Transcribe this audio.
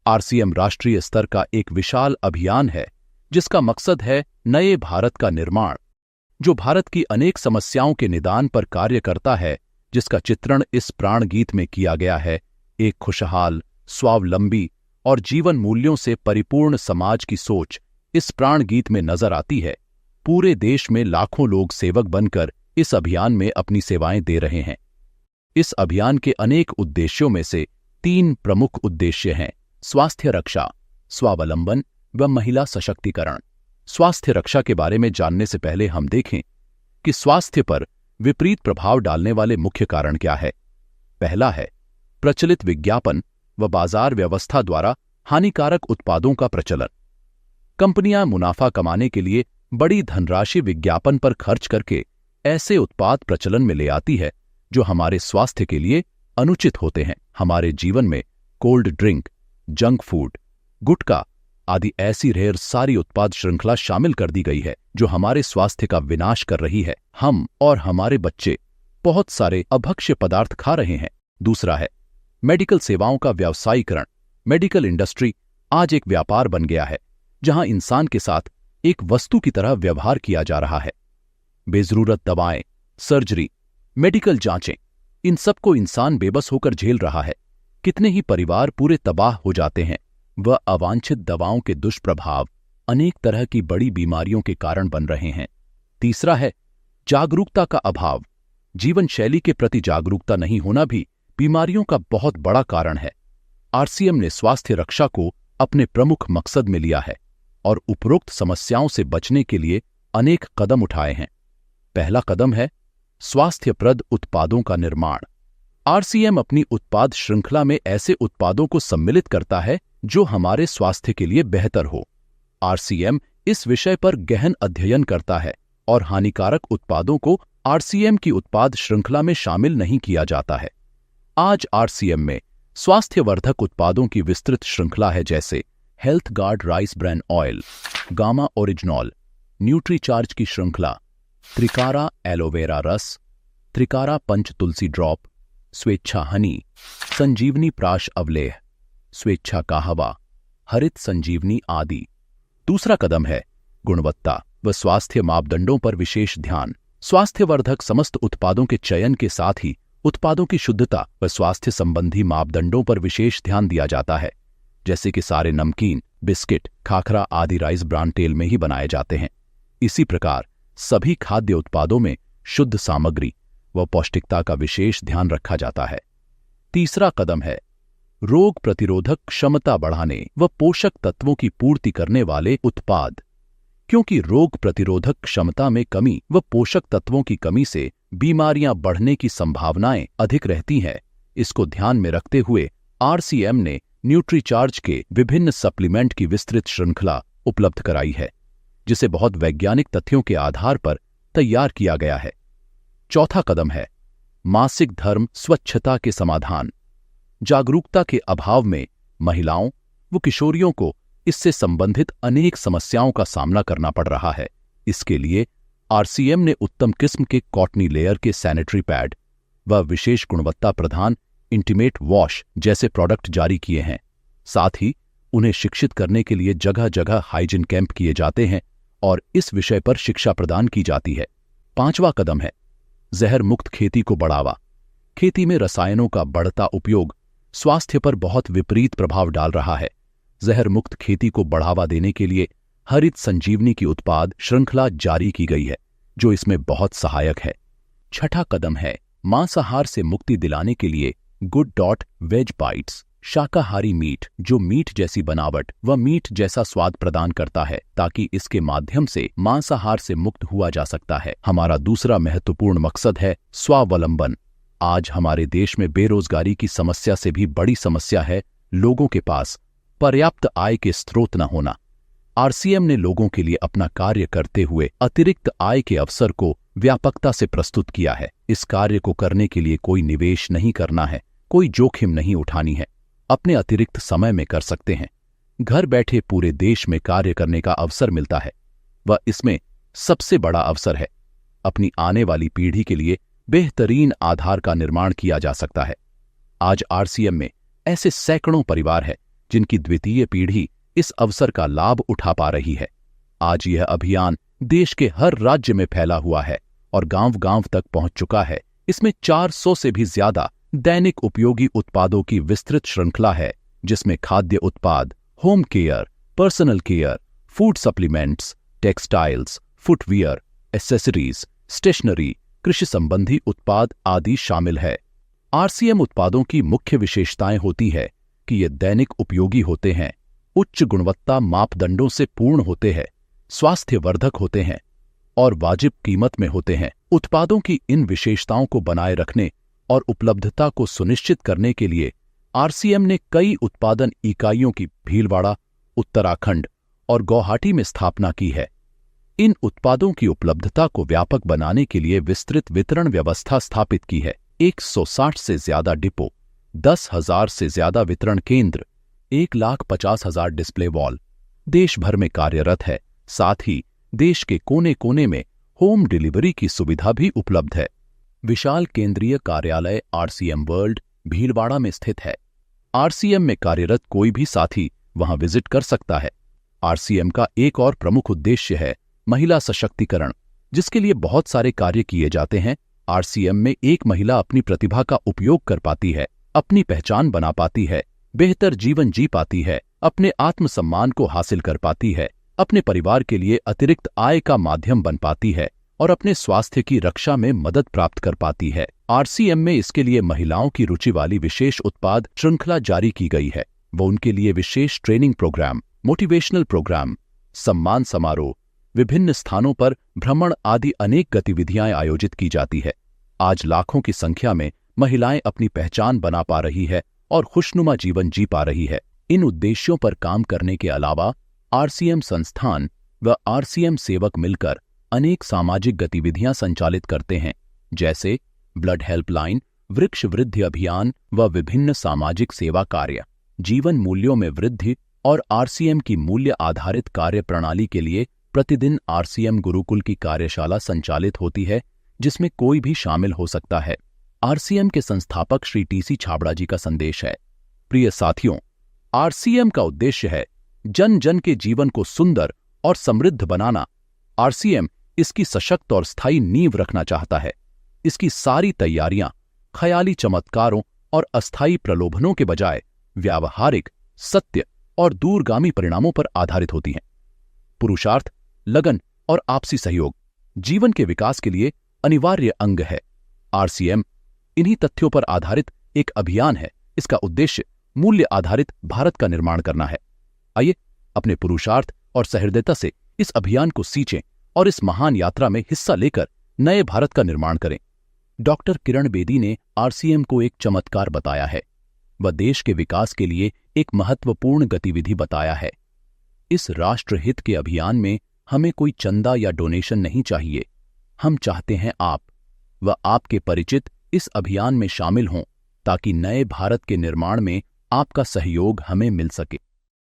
RCM राष्ट्रीय स्तर का एक विशाल अभियान है जिसका मकसद है नए भारत का निर्माण, जो भारत की अनेक समस्याओं के निदान पर कार्य करता है, जिसका चित्रण इस प्राण गीत में किया गया है। एक खुशहाल, स्वावलंबी और जीवन मूल्यों से परिपूर्ण समाज की सोच इस प्राण गीत में नजर आती है। पूरे देश में लाखों लोग सेवक बनकर इस अभियान में अपनी सेवाएं दे रहे हैं। इस अभियान के अनेक उद्देश्यों में से 3 प्रमुख उद्देश्य हैं: स्वास्थ्य रक्षा, स्वावलंबन व महिला सशक्तिकरण। स्वास्थ्य रक्षा के बारे में जानने से पहले हम देखें कि स्वास्थ्य पर विपरीत प्रभाव डालने वाले मुख्य कारण क्या है। पहला है प्रचलित विज्ञापन व बाजार व्यवस्था द्वारा हानिकारक उत्पादों का प्रचलन। कंपनियां मुनाफा कमाने के लिए बड़ी धनराशि विज्ञापन पर खर्च करके ऐसे उत्पाद प्रचलन में ले आती है जो हमारे स्वास्थ्य के लिए अनुचित होते हैं। हमारे जीवन में कोल्ड ड्रिंक, जंक फूड, गुटखा आदि ऐसी ढेर सारी उत्पाद श्रृंखला शामिल कर दी गई है जो हमारे स्वास्थ्य का विनाश कर रही है। हम और हमारे बच्चे बहुत सारे अभक्ष्य पदार्थ खा रहे हैं। दूसरा है मेडिकल सेवाओं का व्यावसायीकरण। मेडिकल इंडस्ट्री आज एक व्यापार बन गया है जहां इंसान के साथ एक वस्तु की तरह व्यवहार किया जा रहा है। बेजरूरत दवाएं, सर्जरी, मेडिकल जांचें, इन सबको इंसान बेबस होकर झेल रहा है। कितने ही परिवार पूरे तबाह हो जाते हैं। वह अवांछित दवाओं के दुष्प्रभाव अनेक तरह की बड़ी बीमारियों के कारण बन रहे हैं। तीसरा है जागरूकता का अभाव। जीवन शैली के प्रति जागरूकता नहीं होना भी बीमारियों का बहुत बड़ा कारण है। आरसीएम ने स्वास्थ्य रक्षा को अपने प्रमुख मकसद में लिया है और उपरोक्त समस्याओं से बचने के लिए अनेक कदम उठाए हैं। पहला कदम है स्वास्थ्यप्रद उत्पादों का निर्माण। आरसीएम अपनी उत्पाद श्रृंखला में ऐसे उत्पादों को सम्मिलित करता है जो हमारे स्वास्थ्य के लिए बेहतर हो। आरसीएम इस विषय पर गहन अध्ययन करता है और हानिकारक उत्पादों को आरसीएम की उत्पाद श्रृंखला में शामिल नहीं किया जाता है। आज आरसीएम में स्वास्थ्यवर्धक उत्पादों की विस्तृत श्रृंखला है, जैसे health guard rice bran oil, gamma oryzanol, Nutricharge की श्रृंखला, त्रिकारा एलोवेरा रस, त्रिकारा पंच तुलसी ड्रॉप, स्वेच्छा हनी, संजीवनी प्राश अवलेह, स्वेच्छा काहवा, हरित संजीवनी आदि। दूसरा कदम है गुणवत्ता व स्वास्थ्य मापदंडों पर विशेष ध्यान। स्वास्थ्यवर्धक समस्त उत्पादों के चयन के साथ ही उत्पादों की शुद्धता व स्वास्थ्य संबंधी मापदंडों पर विशेष ध्यान दिया जाता है, जैसे कि सारे नमकीन, बिस्किट, खाखरा आदि राइस ब्रान तेल में ही बनाए जाते हैं। इसी प्रकार सभी खाद्य उत्पादों में शुद्ध सामग्री व पौष्टिकता का विशेष ध्यान रखा जाता है। तीसरा कदम है रोग प्रतिरोधक क्षमता बढ़ाने व पोषक तत्वों की पूर्ति करने वाले उत्पाद। क्योंकि रोग प्रतिरोधक क्षमता में कमी व पोषक तत्वों की कमी से बीमारियां बढ़ने की संभावनाएं अधिक रहती हैं, इसको ध्यान में रखते हुए आरसीएम ने न्यूट्रीचार्ज के विभिन्न सप्लीमेंट की विस्तृत श्रृंखला उपलब्ध कराई है, जिसे बहुत वैज्ञानिक तथ्यों के आधार पर तैयार किया गया है। चौथा कदम है मासिक धर्म स्वच्छता के समाधान। जागरूकता के अभाव में महिलाओं व किशोरियों को इससे संबंधित अनेक समस्याओं का सामना करना पड़ रहा है। इसके लिए आरसीएम ने उत्तम किस्म के कॉटनी लेयर के सैनिटरी पैड व विशेष गुणवत्ता प्रधान इंटीमेट वॉश जैसे प्रोडक्ट जारी किए हैं। साथ ही उन्हें शिक्षित करने के लिए जगह जगह हाइजीन कैंप किए जाते हैं और इस विषय पर शिक्षा प्रदान की जाती है। पांचवा कदम है जहर मुक्त खेती को बढ़ावा। खेती में रसायनों का बढ़ता उपयोग स्वास्थ्य पर बहुत विपरीत प्रभाव डाल रहा है। जहर मुक्त खेती को बढ़ावा देने के लिए हरित संजीवनी की उत्पाद श्रृंखला जारी की गई है, जो इसमें बहुत सहायक है। छठा कदम है मांसाहार से मुक्ति दिलाने के लिए गुड डॉट वेज बाइट्स, शाकाहारी मीट जो मीट जैसी बनावट व मीट जैसा स्वाद प्रदान करता है, ताकि इसके माध्यम से मांसाहार से मुक्त हुआ जा सकता है। हमारा दूसरा महत्वपूर्ण मकसद है स्वावलंबन। आज हमारे देश में बेरोजगारी की समस्या से भी बड़ी समस्या है लोगों के पास पर्याप्त आय के स्रोत न होना। आरसीएम ने लोगों के लिए अपना कार्य करते हुए अतिरिक्त आय के अवसर को व्यापकता से प्रस्तुत किया है। इस कार्य को करने के लिए कोई निवेश नहीं करना है, कोई जोखिम नहीं उठानी है, अपने अतिरिक्त समय में कर सकते हैं। घर बैठे पूरे देश में कार्य करने का अवसर मिलता है। वह इसमें सबसे बड़ा अवसर है। अपनी आने वाली पीढ़ी के लिए बेहतरीन आधार का निर्माण किया जा सकता है। आज आरसीएम में ऐसे सैकड़ों परिवार हैं जिनकी द्वितीय पीढ़ी इस अवसर का लाभ उठा पा रही है। आज यह अभियान देश के हर राज्य में फैला हुआ है और गांव-गांव तक पहुंच चुका है। इसमें 400 से भी ज्यादा दैनिक उपयोगी उत्पादों की विस्तृत श्रृंखला है, जिसमें खाद्य उत्पाद, home care, personal care, food supplements, textiles, footwear, accessories, stationery, कृषि संबंधी उत्पाद आदि शामिल है। आरसीएम उत्पादों की मुख्य विशेषताएं होती है कि ये दैनिक उपयोगी होते हैं, उच्च गुणवत्ता मापदंडों से पूर्ण होते हैं, स्वास्थ्यवर्धक होते हैं और वाजिब कीमत में होते हैं। उत्पादों की इन विशेषताओं को बनाए रखने और उपलब्धता को सुनिश्चित करने के लिए आरसीएम ने कई उत्पादन इकाइयों की भीलवाड़ा, उत्तराखंड और गुवाहाटी में स्थापना की है। इन उत्पादों की उपलब्धता को व्यापक बनाने के लिए विस्तृत वितरण व्यवस्था स्थापित की है। 160 से ज्यादा डिपो, 10,000 से ज्यादा वितरण केंद्र, 1,50,000 डिस्प्ले वॉल देश भर में कार्यरत है। साथ ही देश के कोने कोने में होम डिलीवरी की सुविधा भी उपलब्ध है। विशाल केंद्रीय कार्यालय आरसीएम वर्ल्ड भीलवाड़ा में स्थित है। आरसीएम में कार्यरत कोई भी साथी वहां विजिट कर सकता है। आरसीएम का एक और प्रमुख उद्देश्य है महिला सशक्तिकरण, जिसके लिए बहुत सारे कार्य किए जाते हैं। आरसीएम में एक महिला अपनी प्रतिभा का उपयोग कर पाती है, अपनी पहचान बना पाती है, बेहतर जीवन जी पाती है, अपने आत्मसम्मान को हासिल कर पाती है, अपने परिवार के लिए अतिरिक्त आय का माध्यम बन पाती है और अपने स्वास्थ्य की रक्षा में मदद प्राप्त कर पाती है। आरसीएम में इसके लिए महिलाओं की रुचि वाली विशेष उत्पाद श्रृंखला जारी की गई है। वो उनके लिए विशेष ट्रेनिंग प्रोग्राम, मोटिवेशनल प्रोग्राम, सम्मान समारोह, विभिन्न स्थानों पर भ्रमण आदि अनेक गतिविधियां आयोजित की जाती है। आज लाखों की संख्या में महिलाएं अपनी पहचान बना पा रही है और खुशनुमा जीवन जी पा रही है। इन उद्देश्यों पर काम करने के अलावा आरसीएम संस्थान व आरसीएम सेवक मिलकर अनेक सामाजिक गतिविधियां संचालित करते हैं, जैसे ब्लड हेल्पलाइन, वृक्ष वृद्धि अभियान व विभिन्न सामाजिक सेवा कार्य। जीवन मूल्यों में वृद्धि और आरसीएम की मूल्य आधारित कार्य प्रणाली के लिए प्रतिदिन आरसीएम गुरुकुल की कार्यशाला संचालित होती है, जिसमें कोई भी शामिल हो सकता है। आरसीएम के संस्थापक श्री टीसी छाबड़ा जी का संदेश है। प्रिय साथियों, आरसीएम का उद्देश्य है जन जन के जीवन को सुंदर और समृद्ध बनाना। आरसीएम इसकी सशक्त और स्थायी नींव रखना चाहता है। इसकी सारी तैयारियां ख्याली चमत्कारों और अस्थायी प्रलोभनों के बजाय व्यावहारिक, सत्य और दूरगामी परिणामों पर आधारित होती हैं। पुरुषार्थ, लगन और आपसी सहयोग जीवन के विकास के लिए अनिवार्य अंग है। आरसीएम इन्हीं तथ्यों पर आधारित एक अभियान है। इसका उद्देश्य मूल्य आधारित भारत का निर्माण करना है। आइए अपने पुरुषार्थ और सहृदयता से इस अभियान को सींचें और इस महान यात्रा में हिस्सा लेकर नए भारत का निर्माण करें। डॉक्टर किरण बेदी ने आरसीएम को एक चमत्कार बताया है। वह देश के विकास के लिए एक महत्वपूर्ण गतिविधि बताया है। इस राष्ट्रहित के अभियान में हमें कोई चंदा या डोनेशन नहीं चाहिए। हम चाहते हैं आप व आपके परिचित इस अभियान में शामिल हों, ताकि नए भारत के निर्माण में आपका सहयोग हमें मिल सके।